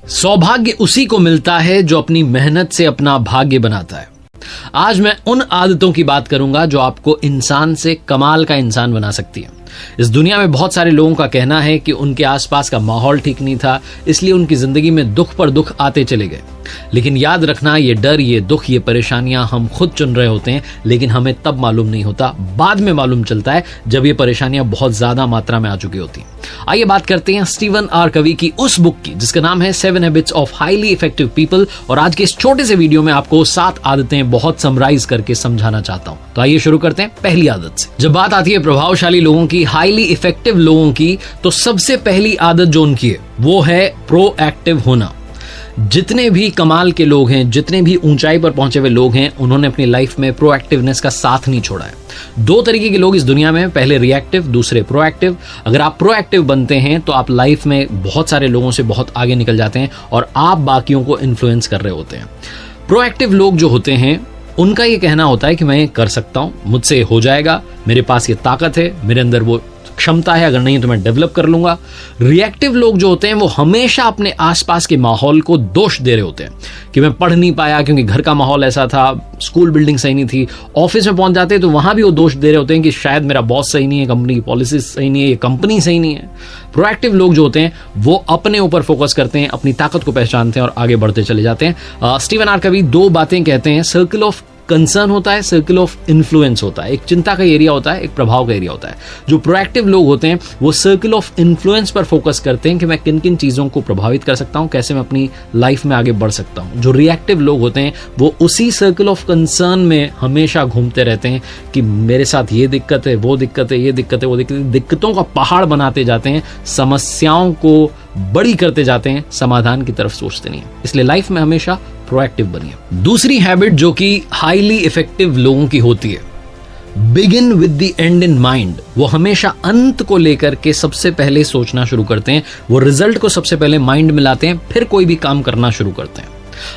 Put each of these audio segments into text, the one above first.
सौभाग्य उसी को मिलता है जो अपनी मेहनत से अपना भाग्य बनाता है। आज मैं उन आदतों की बात करूंगा जो आपको इंसान से कमाल का इंसान बना सकती है। इस दुनिया में बहुत सारे लोगों का कहना है कि उनके आसपास का माहौल ठीक नहीं था, इसलिए उनकी जिंदगी में दुख पर दुख आते चले गए। लेकिन याद रखना, ये डर, ये दुख, ये परेशानियां हम खुद चुन रहे होते हैं, लेकिन हमें तब मालूम नहीं होता, बाद में मालूम चलता है जब ये परेशानियां बहुत ज्यादा मात्रा में आ चुकी होती हैं। आइए बात करते हैं स्टीवन आर कवी की उस बुक की जिसका नाम है 7 habits of highly effective people. और आज के इस छोटे से वीडियो में आपको 7 आदतें बहुत समराइज करके समझाना चाहता हूं। तो आइए शुरू करते हैं पहली आदत से। जब बात आती है प्रभावशाली लोगों की, हाईली इफेक्टिव लोगों की, तो सबसे पहली आदत जो उनकी है वो है प्रोएक्टिव होना। जितने भी कमाल के लोग हैं, जितने भी ऊंचाई पर पहुंचे हुए लोग हैं, उन्होंने अपनी लाइफ में प्रोएक्टिवनेस का साथ नहीं छोड़ा है। 2 तरीके के लोग इस दुनिया में, पहले रिएक्टिव, दूसरे प्रोएक्टिव। अगर आप प्रोएक्टिव बनते हैं तो आप लाइफ में बहुत सारे लोगों से बहुत आगे निकल जाते हैं और आप बाकियों को इन्फ्लुएंस कर रहे होते हैं। प्रोएक्टिव लोग जो होते हैं उनका ये कहना होता है कि मैं कर सकता हूं, मुझसे हो जाएगा, मेरे पास ये ताकत है, मेरे अंदर वो क्षमता है, अगर नहीं तो मैं डेवलप कर लूंगा। रिएक्टिव लोग जो होते हैं वो हमेशा अपने आसपास के माहौल को दोष दे रहे होते हैं कि मैं पढ़ नहीं पाया क्योंकि घर का माहौल ऐसा था, स्कूल बिल्डिंग सही नहीं थी। ऑफिस में पहुंच जाते हैं तो वहां भी वो दोष दे रहे होते हैं कि शायद मेरा बॉस सही नहीं है, कंपनी की पॉलिसी सही नहीं है, ये कंपनी सही नहीं है। प्रोएक्टिव लोग जो होते हैं वो अपने ऊपर फोकस करते हैं, अपनी ताकत को पहचानते हैं और आगे बढ़ते चले जाते हैं। स्टीवन आर कवी 2 बातें कहते हैं, सर्कल ऑफ कंसर्न होता है, सर्कल ऑफ इन्फ्लुएंस होता है। एक चिंता का एरिया होता है, एक प्रभाव का एरिया होता है। जो प्रोएक्टिव लोग होते हैं वो सर्कल ऑफ इन्फ्लुएंस पर फोकस करते हैं कि मैं किन किन चीजों को प्रभावित कर सकता हूं, कैसे मैं अपनी लाइफ में आगे बढ़ सकता हूं। जो रिएक्टिव लोग होते हैं वो उसी सर्कल ऑफ कंसर्न में हमेशा घूमते रहते हैं कि मेरे साथ ये दिक्कत है, वो दिक्कत है, ये दिक्कत है, वो दिक्कत है। दिक्कतों का पहाड़ बनाते जाते हैं, समस्याओं को बड़ी करते जाते हैं, समाधान की तरफ सोचते नहीं है। इसलिए लाइफ में हमेशा प्रोएक्टिव बनिए। दूसरी हैबिट जो कि हाईली इफेक्टिव लोगों की होती है, begin with the and in mind. वो हमेशा अंत को लेकर के सबसे पहले सोचना शुरू करते हैं, वो रिजल्ट को सबसे पहले माइंड में लाते हैं, फिर कोई भी काम करना शुरू करते हैं।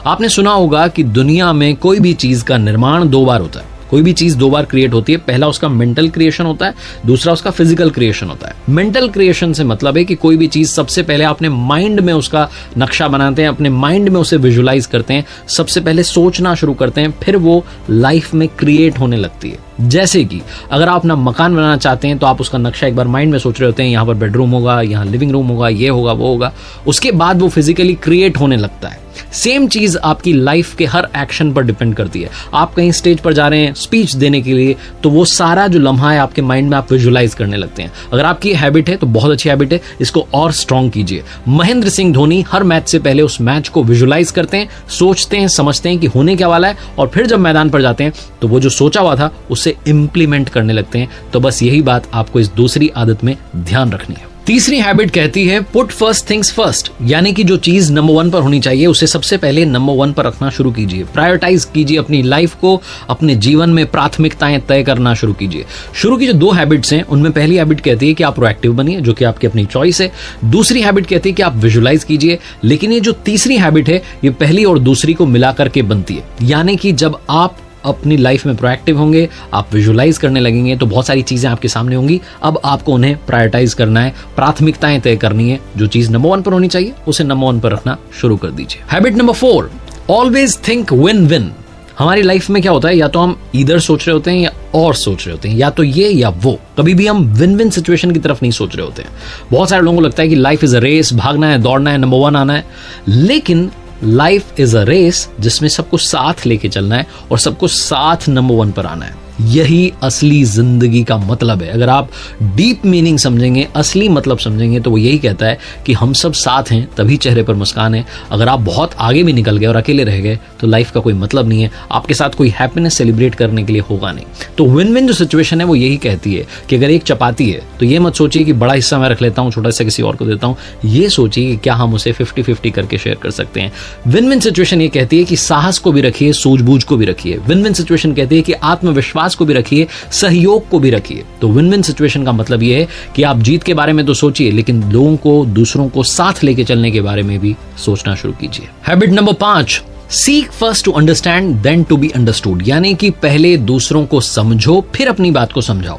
आपने सुना होगा कि दुनिया में कोई भी चीज का निर्माण 2 बार होता है। कोई भी चीज 2 बार क्रिएट होती है। पहला उसका मेंटल क्रिएशन होता है, दूसरा उसका फिजिकल क्रिएशन होता है। मेंटल क्रिएशन से मतलब है कि कोई भी चीज सबसे पहले अपने माइंड में उसका नक्शा बनाते हैं, अपने माइंड में उसे विजुलाइज करते हैं, सबसे पहले सोचना शुरू करते हैं, फिर वो लाइफ में क्रिएट होने लगती है। जैसे कि अगर आप अपना मकान बनाना चाहते हैं तो आप उसका नक्शा एक बार माइंड में सोच रहे होते हैं, यहाँ पर बेडरूम होगा, यहाँ लिविंग रूम होगा, ये होगा, वो होगा। उसके बाद वो फिजिकली क्रिएट होने लगता है। सेम चीज आपकी लाइफ के हर एक्शन पर डिपेंड करती है। आप कहीं स्टेज पर जा रहे हैं स्पीच देने के लिए, तो वो सारा जो लम्हा है आपके माइंड में आप विजुलाइज करने लगते हैं। अगर आपकी ये हैबिट है तो बहुत अच्छी हैबिट है, इसको और स्ट्रांग कीजिए। महेंद्र सिंह धोनी हर मैच से पहले उस मैच को विजुलाइज करते हैं, सोचते हैं, समझते हैं कि होने क्या वाला है, और फिर जब मैदान पर जाते हैं तो वो जो सोचा हुआ था उसे इंप्लीमेंट करने लगते हैं। तो बस यही बात आपको इस दूसरी आदत में ध्यान रखनी है। तीसरी हैबिट कहती है पुट फर्स्ट थिंग्स फर्स्ट, यानी कि जो चीज नंबर 1 पर होनी चाहिए उसे सबसे पहले नंबर 1 पर रखना शुरू कीजिए। प्रायोरिटाइज कीजिए अपनी लाइफ को, अपने जीवन में प्राथमिकताएं तय करना शुरू कीजिए। शुरू की जो 2 हैबिट्स हैं उनमें पहली हैबिट कहती है कि आप प्रोएक्टिव बनिए, जो कि आपकी अपनी चॉइस है। दूसरी हैबिट कहती है कि आप विजुलाइज कीजिए। लेकिन ये जो तीसरी हैबिट है ये पहली और दूसरी को मिलाकर के बनती है। यानी कि जब आप अपनी लाइफ में प्रोएक्टिव होंगे, आप विजुलाइज करने लगेंगे तो बहुत सारी चीजें आपके सामने होंगी। अब आपको उन्हें प्रायोरिटाइज करना है, प्राथमिकताएं तय करनी है। जो चीज नंबर 1 पर होनी चाहिए उसे नंबर 1 पर रखना शुरू कर दीजिए। Habit number 4, always think win win. हमारी लाइफ में क्या होता है, या तो हम इधर सोच रहे होते हैं या और सोच रहे होते हैं, या तो ये या वो। कभी भी हम विन विन सिचुएशन की तरफ नहीं सोच रहे होते हैं। बहुत सारे लोगों को लगता है कि लाइफ इज अ रेस, भागना है, दौड़ना है, नंबर 1 आना है। लेकिन लाइफ इज अ रेस जिसमें सबको साथ लेके चलना है और सबको साथ नंबर 1 पर आना है। यही असली जिंदगी का मतलब है। अगर आप डीप मीनिंग समझेंगे, असली मतलब समझेंगे, तो वो यही कहता है कि हम सब साथ हैं तभी चेहरे पर मुस्कान है। अगर आप बहुत आगे भी निकल गए और अकेले रह गए तो लाइफ का कोई मतलब नहीं है, आपके साथ कोई हैप्पीनेस सेलिब्रेट करने के लिए होगा नहीं। तो विन विन जो सिचुएशन है वो यही कहती है कि अगर एक चपाती है तो ये मत सोचिए कि बड़ा हिस्सा मैं रख लेता हूँ, छोटा हिस्सा किसी और को देता हूँ। ये सोचिए कि क्या हम उसे 50-50 करके शेयर कर सकते हैं। विन विन सिचुएशन ये कहती है कि साहस को भी रखिए, सूझबूझ को भी रखिए। विन विन सिचुएशन कहती है कि आत्मविश्वास को भी रखिए, सहयोग को भी रखिए। तो विन विन सिचुएशन का मतलब यह है कि आप जीत के बारे में तो सोचिए, लेकिन लोगों को, दूसरों को साथ लेके चलने के बारे में भी सोचना शुरू कीजिए। Habit number 5, seek first to understand then to be understood. यानी कि पहले दूसरों को समझो फिर अपनी बात को समझाओ।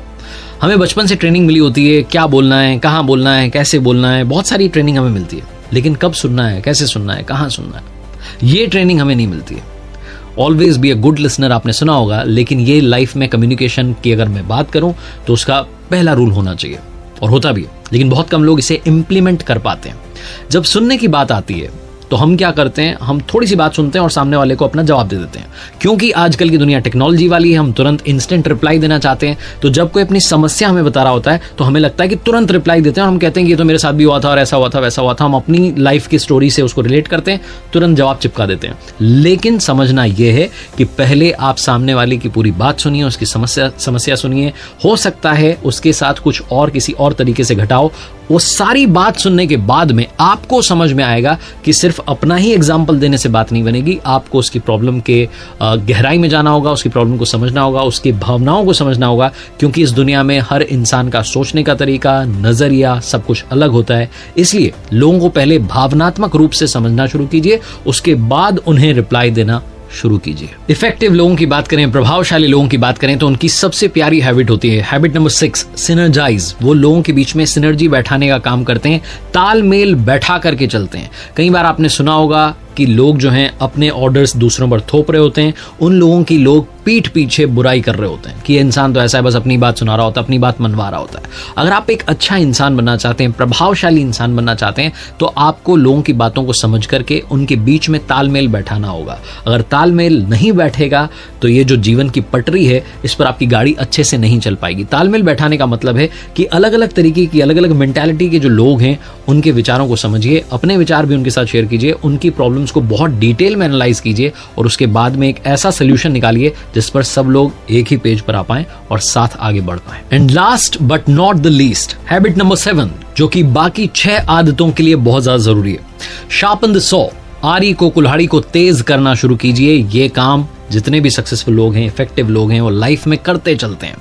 हमें बचपन से ट्रेनिंग मिली होती है, क्या बोलना है, कहाँ बोलना है, कैसे बोलना है, बहुत सारी ट्रेनिंग हमें मिलती है। लेकिन कब सुनना है, कैसे सुनना है, कहाँ सुनना है, ये ट्रेनिंग हमें नहीं मिलती है। Always be a good listener आपने सुना होगा, लेकिन ये लाइफ में कम्युनिकेशन की अगर मैं बात करूं तो उसका पहला रूल होना चाहिए, और होता भी है, लेकिन बहुत कम लोग इसे इम्प्लीमेंट कर पाते हैं। जब सुनने की बात आती है तो हम क्या करते हैं, हम थोड़ी सी बात सुनते हैं और सामने वाले को अपना जवाब दे देते हैं, क्योंकि आजकल की दुनिया टेक्नोलॉजी वाली है, हम तुरंत इंस्टेंट रिप्लाई देना चाहते हैं। तो जब कोई अपनी समस्या हमें बता रहा होता है तो हमें लगता है कि तुरंत रिप्लाई देते हैं, और हम कहते हैं कि ये तो मेरे साथ भी हुआ था और ऐसा हुआ था वैसा हुआ था, हम अपनी लाइफ की स्टोरी से उसको रिलेट करते हैं, तुरंत जवाब चिपका देते हैं। लेकिन समझना यह है कि पहले आप सामने वाले की पूरी बात सुनिए, उसकी समस्या सुनिए, हो सकता है उसके साथ कुछ और किसी और तरीके से घटाओ। वो सारी बात सुनने के बाद में आपको समझ में आएगा कि सिर्फ अपना ही एग्जाम्पल देने से बात नहीं बनेगी, आपको उसकी प्रॉब्लम के गहराई में जाना होगा, उसकी प्रॉब्लम को समझना होगा, उसकी भावनाओं को समझना होगा, क्योंकि इस दुनिया में हर इंसान का सोचने का तरीका, नजरिया सब कुछ अलग होता है। इसलिए लोगों को पहले भावनात्मक रूप से समझना शुरू कीजिए, उसके बाद उन्हें रिप्लाई देना शुरू कीजिए। इफेक्टिव लोगों की बात करें, प्रभावशाली लोगों की बात करें तो उनकी सबसे प्यारी हैबिट होती है हैबिट नंबर 6, सिनर्जाइज। वो लोगों के बीच में सिनर्जी बैठाने का काम करते हैं, तालमेल बैठा करके चलते हैं। कई बार आपने सुना होगा कि लोग जो हैं अपने ऑर्डर्स दूसरों पर थोप रहे होते हैं, उन लोगों की लोग पीठ पीछे बुराई कर रहे होते हैं कि ये इंसान तो ऐसा है, बस अपनी बात सुना रहा होता है, अपनी बात मनवा रहा होता है। अगर आप एक अच्छा इंसान बनना चाहते हैं, प्रभावशाली इंसान बनना चाहते हैं, तो आपको लोगों की बातों को समझ करके उनके बीच में तालमेल बैठाना होगा। अगर तालमेल नहीं बैठेगा तो ये जो जीवन की पटरी है, इस पर आपकी गाड़ी अच्छे से नहीं चल पाएगी। तालमेल बैठाने का मतलब है कि अलग अलग तरीके की, अलग अलग मेंटालिटी के जो लोग हैं उनके विचारों को समझिए, अपने विचार भी उनके साथ शेयर कीजिए, उनकी प्रॉब्लम्स को बहुत डिटेल में एनालाइज कीजिए, और उसके बाद में एक ऐसा सोल्यूशन निकालिए जिस पर सब लोग एक ही पेज पर आ पाएं और साथ आगे बढ़ पाएं। And last but not the least, habit number 7, जो कि बाकी 6 आदतों के लिए बहुत ज्यादा जरूरी है। शार्पन द सॉ, आरी को, कुल्हाड़ी को तेज करना शुरू कीजिए। ये काम जितने भी सक्सेसफुल लोग हैं, इफेक्टिव लोग हैं, वो लाइफ में करते चलते हैं।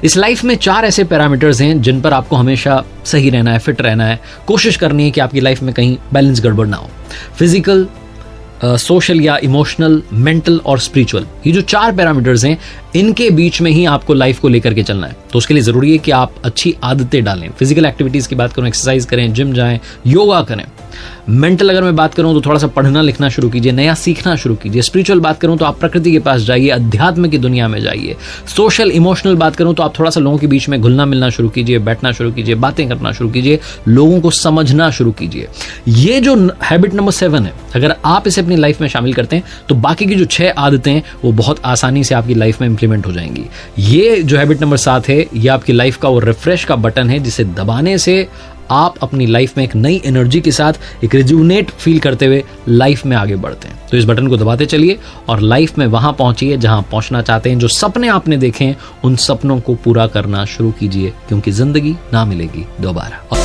इस लाइफ में 4 ऐसे पैरामीटर्स हैं जिन पर आपको हमेशा सही रहना है, फिट रहना है, कोशिश करनी है कि आपकी लाइफ में कहीं बैलेंस गड़बड़ ना हो। फिजिकल, सोशल या इमोशनल, मेंटल और स्पिरिचुअल, ये जो 4 पैरामीटर्स हैं, इनके बीच में ही आपको लाइफ को लेकर के चलना है। तो उसके लिए जरूरी है कि आप अच्छी आदतें डालें। फिजिकल एक्टिविटीज की बात करूं, एक्सरसाइज करें, जिम जाएं, योगा करें। मेंटल अगर मैं बात करूं तो थोड़ा सा पढ़ना लिखना शुरू कीजिए, नया सीखना शुरू कीजिए। स्पिरिचुअल बात करूं तो आप प्रकृति के पास जाइए, अध्यात्म की दुनिया में जाइए। सोशल इमोशनल बात करूं तो आप थोड़ा सा लोगों के बीच में घुलना मिलना शुरू कीजिए, बैठना शुरू कीजिए, बातें करना शुरू कीजिए, लोगों को समझना शुरू कीजिए। ये जो हैबिट नंबर 7 है, अगर आप इसे अपनी लाइफ में शामिल करते हैं तो बाकी की जो 6 आदतें हैं वो बहुत आसानी से आपकी लाइफ में इंप्लीमेंट हो जाएंगी। ये जो हैबिट नंबर 7 है, ये आपकी लाइफ का वो रिफ्रेश का बटन है जिसे दबाने से आप अपनी लाइफ में एक नई एनर्जी के साथ, एक रिजुनेट फील करते हुए लाइफ में आगे बढ़ते हैं। तो इस बटन को दबाते चलिए और लाइफ में वहां पहुंचिए जहां पहुंचना चाहते हैं। जो सपने आपने देखे हैं उन सपनों को पूरा करना शुरू कीजिए, क्योंकि जिंदगी ना मिलेगी दोबारा।